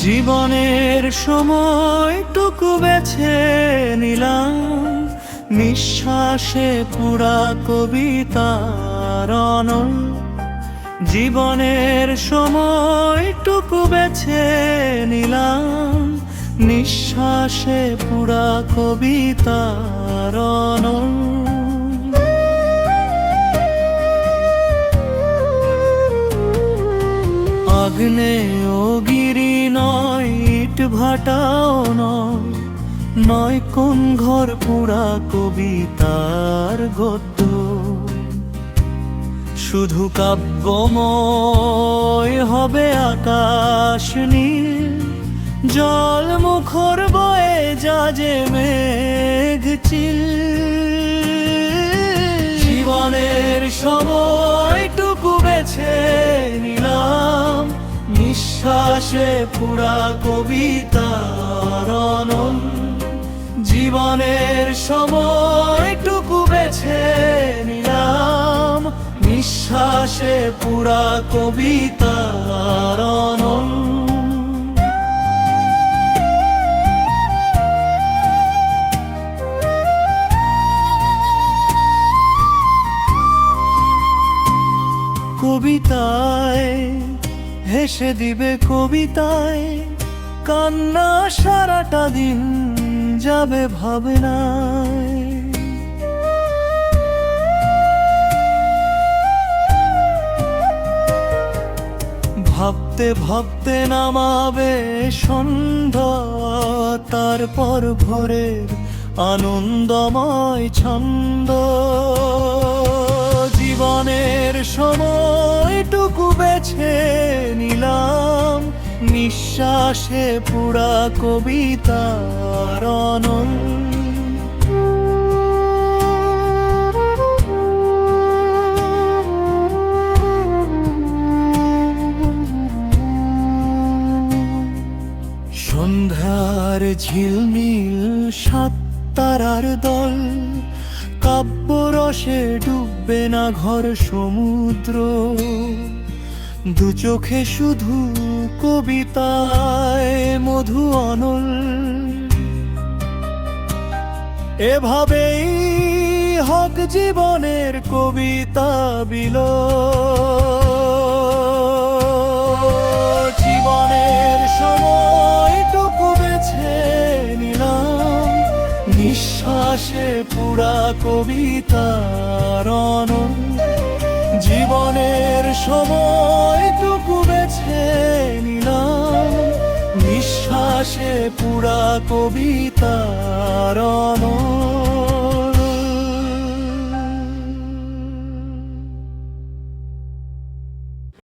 জীবনের সময়টুকু বেছে নিলাম, নিঃশ্বাসে পুরা কবিতার অনল। জীবনের সময়টুকু বেছে নিলাম, নিঃশ্বাসে পুরা কবিতার অনল। আগ্নেয়গিরি নয়, ইট ভাটাও নয়, নয় কোন ঘর পুরা কবিতার গদ্য। শুধু কাব্যময় হবে আকাশ নীল, জল মুখর বয়ে যা যে মেঘ চিল। জীবনের সময়টুকু বেছে নিলাম, নিঃশ্বাসে পুরা কবিতার অনল। জীবনের সময়টুকু বেছে নিলাম, নিঃশ্বাসে পুরা কবিতার অনল। কবিতায় হেসে দিবে কবিতায়, কান্না সারাটা দিন যাবে ভাবনায়। ভাবতে ভাবতে নামাবে সন্ধ্যা, তারপর ভোরের আনন্দময় ছন্দ। জীবনের সময়টুকু বেছে নিলাম, নিঃশ্বাসে পুরা কবিতার অনল। সন্ধ্যার ঝিলমিল সাত তারার দল, কাব্যরসে ডুববে না ঘর সমুদ্র। দু চোখে শুধু কবিতায় মধু অনল। এভাবেই হক জীবনের কবিতা বিল। জীবনের সময়টুকু বেছে নিলাম, নিঃশ্বাসে পুরা কবিতার অনল। জীবনের সময়টুকু বেছে নিলাম, নিঃশ্বাসে পুরা কবিতার অনল।